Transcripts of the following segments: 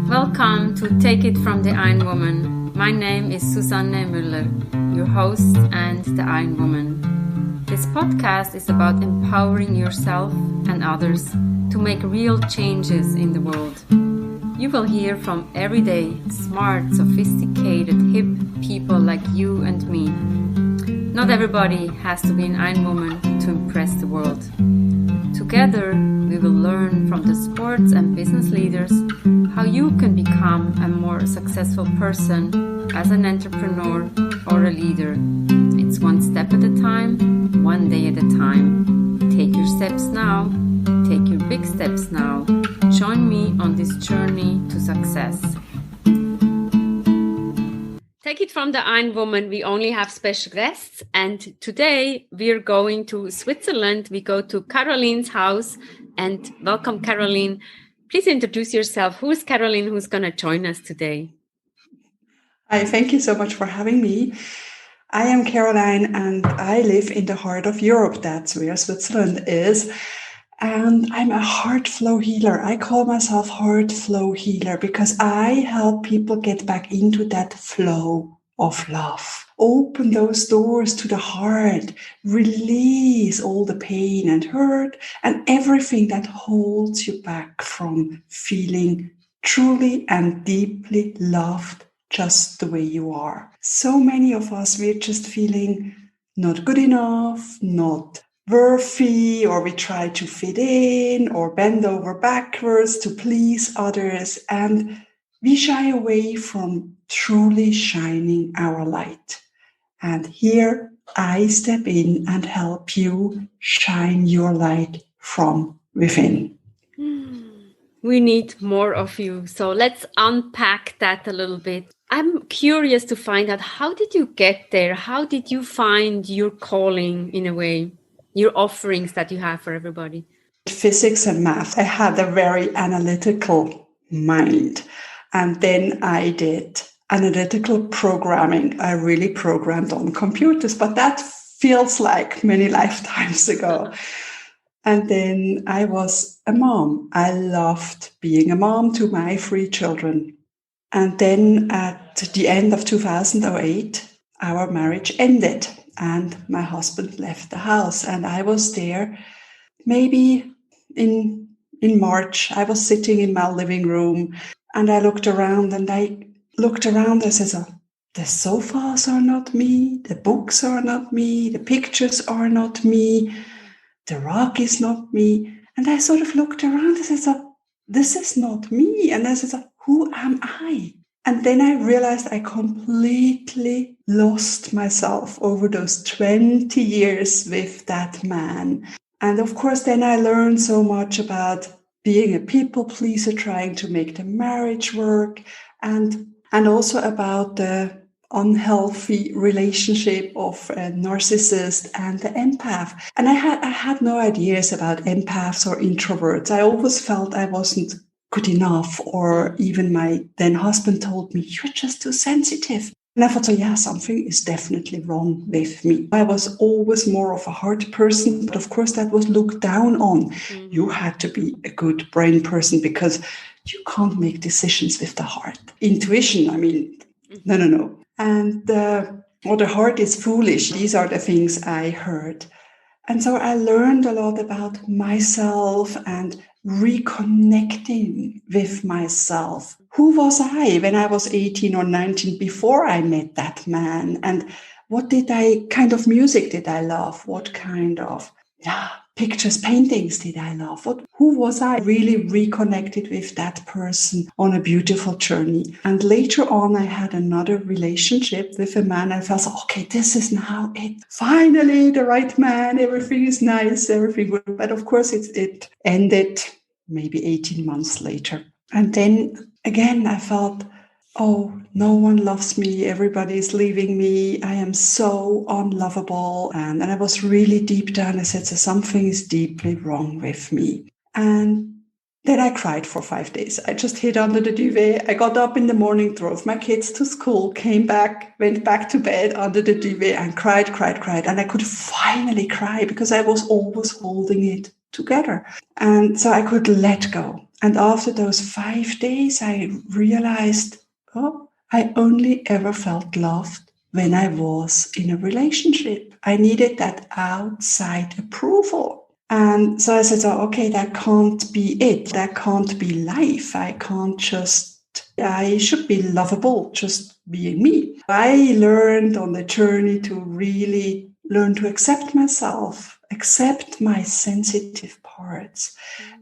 Welcome to Take It from the Ironwoman. My name is Susanne Müller, your host and the Ironwoman. This podcast is about empowering yourself and others to make real changes in the world. You will hear from everyday, smart, sophisticated, hip people like you and me. Not everybody has to be an Ironwoman to impress the world. Together, we will learn from the sports and business leaders how you can become a more successful person as an entrepreneur or a leader. It's one step at a time, one day at a time. Take your steps now. Take your big steps now. Join me on this journey to success. Take it from the Ironwoman. We only have special guests, and today we're going to Switzerland. We go to Caroline's house, and welcome, Caroline. Please introduce yourself. Who is Caroline who's going to join us today? Hi, thank you so much for having me. I am Caroline, and I live in the heart of Europe. That's where Switzerland is. And I'm a heart flow healer. I call myself heart flow healer because I help people get back into that flow of love. Open those doors to the heart. Release all the pain and hurt and everything that holds you back from feeling truly and deeply loved just the way you are. So many of us, we're just feeling not good enough, not worthy, or we try to fit in or bend over backwards to please others, and we shy away from truly shining our light. And here I step in and help you shine your light from within. We need more of you. So let's unpack that a little bit. I'm curious to find out, how did you get there? How did you find your calling in a way? Your offerings that you have for everybody? Physics and math. I had a very analytical mind. And then I did analytical programming. I really programmed on computers, but that feels like many lifetimes ago. And then I was a mom. I loved being a mom to my 3 children. And then at the end of 2008, our marriage ended. And my husband left the house, and I was there. Maybe in March, I was sitting in my living room, and I looked around. I said, the sofas are not me, the books are not me, the pictures are not me, the rug is not me. And I sort of looked around and said, this is not me. And I said, who am I? And then I realized I completely lost myself over those 20 years with that man. And of course, then I learned so much about being a people pleaser, trying to make the marriage work, and also about the unhealthy relationship of a narcissist and the empath. And I had no ideas about empaths or introverts. I always felt I wasn't good enough, or even my then husband told me, you're just too sensitive. And I thought, something is definitely wrong with me. I was always more of a heart person, but of course that was looked down on. Mm-hmm. You had to be a good brain person because you can't make decisions with the heart. Intuition, no. And the heart is foolish. These are the things I heard. And so I learned a lot about myself and reconnecting with myself. Who was I when I was 18 or 19 before I met that man? And what kind of music did I love? What kind of pictures, paintings did I love? Who was I? Really reconnected with that person on a beautiful journey. And later on, I had another relationship with a man. I felt, okay, this is now it. Finally, the right man. Everything is nice. Everything good. But of course, it ended maybe 18 months later. And then again, I felt, no one loves me. Everybody is leaving me. I am so unlovable. And I was really deep down. I said, so something is deeply wrong with me. And then I cried for 5 days. I just hid under the duvet. I got up in the morning, drove my kids to school, came back, went back to bed under the duvet and cried. And I could finally cry because I was always holding it together. And so I could let go. And after those 5 days, I realized, I only ever felt loved when I was in a relationship. I needed that outside approval. And so I said, okay, that can't be it. That can't be life. I should be lovable just being me. I learned on the journey to really learn to accept myself, accept my sensitive parts,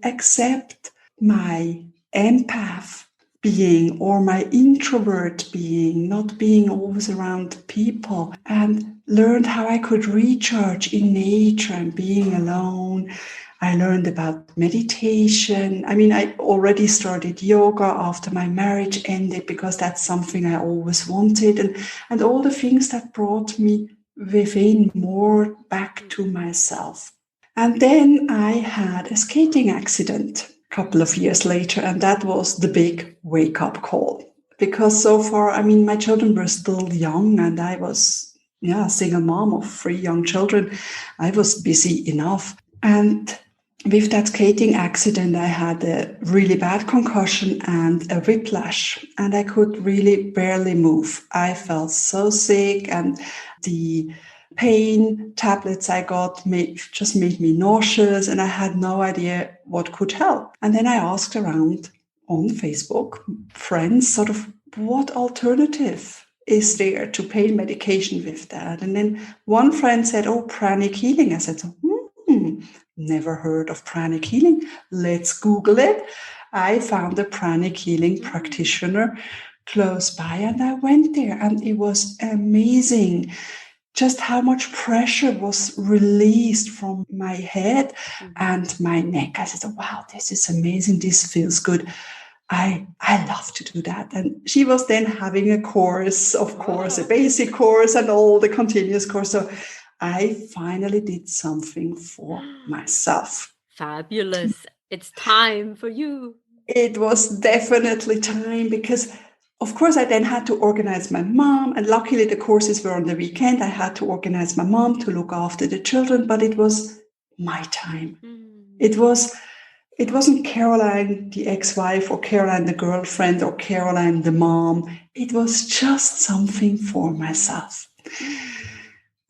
accept my empath being or my introvert being, not being always around people, and learned how I could recharge in nature and being alone. I learned about meditation. I mean, I already started yoga after my marriage ended because that's something I always wanted, and all the things that brought me within more back to myself. And then I had a skating accident a couple of years later, and that was the big wake-up call. Because so far, I mean, my children were still young, and I was a single mom of 3 young children. I was busy enough. And with that skating accident, I had a really bad concussion and a whiplash, and I could really barely move. I felt so sick, and the pain tablets I got just made me nauseous, and I had no idea what could help. And then I asked around on Facebook, friends, sort of, what alternative is there to pain medication with that? And then one friend said, pranic healing. I said, never heard of pranic healing. Let's Google it. I found a pranic healing practitioner close by, and I went there, and it was amazing just how much pressure was released from my head and my neck. I said, wow, this is amazing. This feels good. I love to do that. And she was then having a course, of course, a basic course and all the continuous course. So I finally did something for myself. Fabulous. It's time for you. It was definitely time because, of course, I then had to organize my mom. And luckily, the courses were on the weekend. I had to organize my mom to look after the children, but it was my time. It wasn't Caroline, the ex-wife, or Caroline, the girlfriend, or Caroline, the mom. It was just something for myself.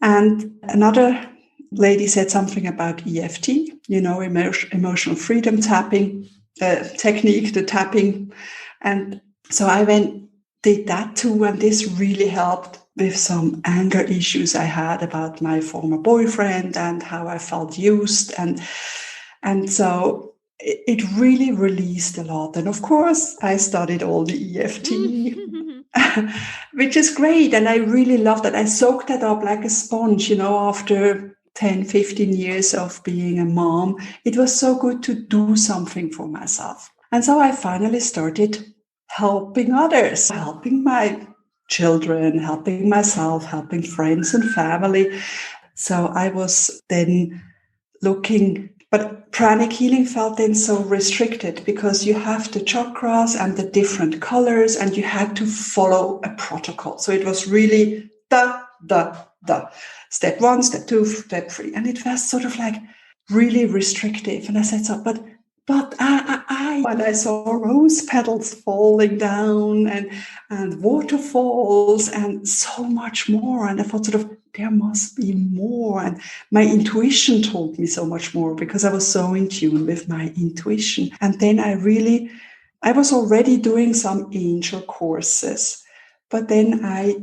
And another lady said something about EFT, emotional freedom tapping technique, the tapping. And so I did that too. And this really helped with some anger issues I had about my former boyfriend and how I felt used. And so it really released a lot. And of course, I studied all the EFT, which is great. And I really love that. I soaked that up like a sponge, after 10, 15 years of being a mom. It was so good to do something for myself. And so I finally started helping others, helping my children, helping myself, helping friends and family. So I was then looking, but pranic healing felt then so restricted because you have the chakras and the different colors and you had to follow a protocol. So it was really step 1, step 2, step 3. And it was sort of like really restrictive. And I said, but when I saw rose petals falling down and waterfalls and so much more, and I thought sort of, there must be more. And my intuition told me so much more because I was so in tune with my intuition. And then I was already doing some angel courses, but then I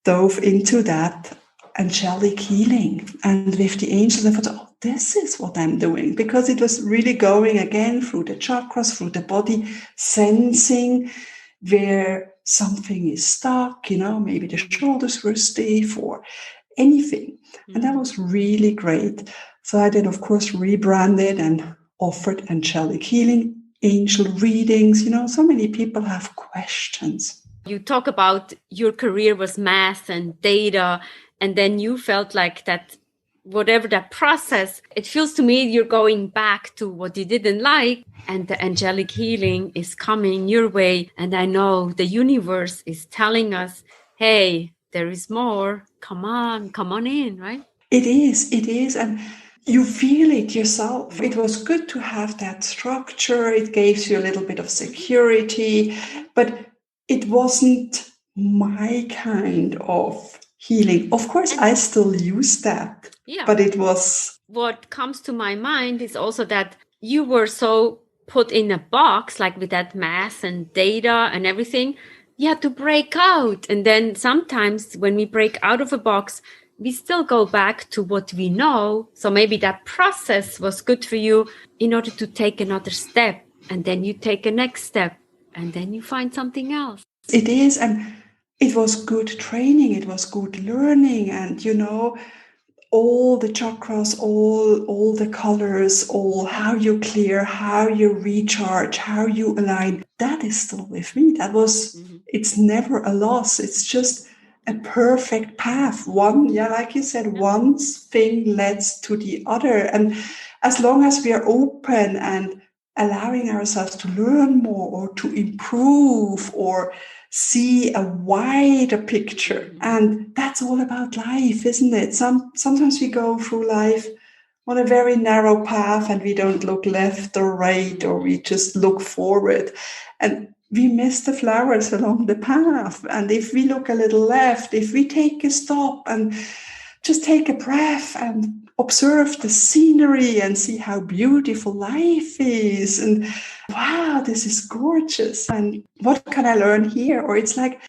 dove into that angelic healing. And with the angels, I thought, this is what I'm doing, because it was really going again through the chakras, through the body, sensing where something is stuck, maybe the shoulders were stiff or anything. And that was really great. So I then, of course, rebranded and offered angelic healing, angel readings. So many people have questions. You talk about your career was math and data, and then you felt like that, whatever that process, it feels to me you're going back to what you didn't like, and the angelic healing is coming your way. And I know the universe is telling us, hey, there is more. Come on in, right? It is. And you feel it yourself. It was good to have that structure. It gives you a little bit of security, but it wasn't my kind of healing. Of course, I still use that, but it was... What comes to my mind is also that you were so put in a box, like with that math and data and everything. You had to break out. And then sometimes when we break out of a box, we still go back to what we know. So maybe that process was good for you in order to take another step. And then you take a next step and then you find something else. It is. And it was good training. It was good learning. And, all the chakras, all the colors, all how you clear, how you recharge, how you align. That is still with me. That was, it's never a loss. It's just a perfect path. Like you said, one thing leads to the other. And as long as we are open and allowing ourselves to learn more or to improve or see a wider picture, and that's all about life, isn't it? Sometimes we go through life on a very narrow path and we don't look left or right, or we just look forward and we miss the flowers along the path. And if we look a little left, if we take a stop and just take a breath and observe the scenery and see how beautiful life is, and wow, this is gorgeous, and what can I learn here? Or it's like,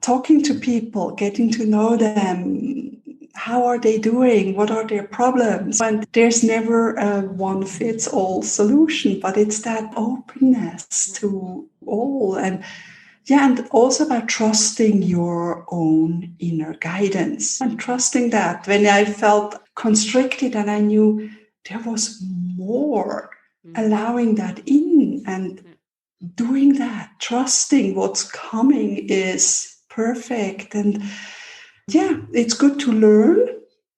talking to people, getting to know them. How are they doing? What are their problems? And there's never a one-fits-all solution, but it's that openness to all. And also about trusting your own inner guidance and trusting that when I felt constricted and I knew there was more, allowing that in and doing that, trusting what's coming is perfect. And it's good to learn,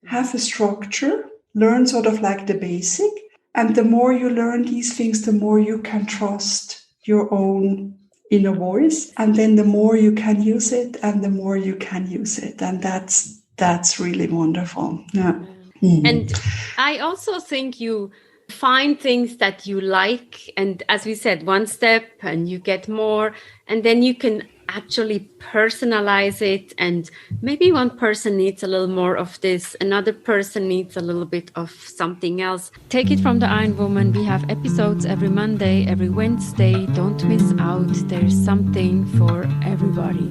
have a structure, learn sort of like the basic. And the more you learn these things, the more you can trust your own inner voice. And then the more you can use it and the more you can use it. And that's really wonderful. Yeah. And I also think you find things that you like. And as we said, one step and you get more, and then you can actually personalize it. And maybe one person needs a little more of this, another person needs a little bit of something else. Take it from the Ironwoman. We have episodes every Monday, every Wednesday. Don't miss out. There's something for everybody.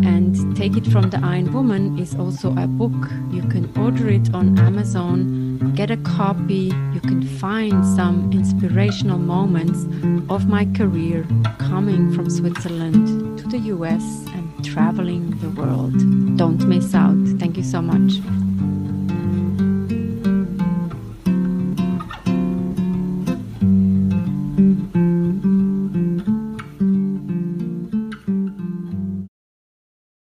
And Take It from the Ironwoman is also a book. You can order it on Amazon, get a copy. You can find some inspirational moments of my career coming from Switzerland to the US and traveling the world. Don't miss out. Thank you so much.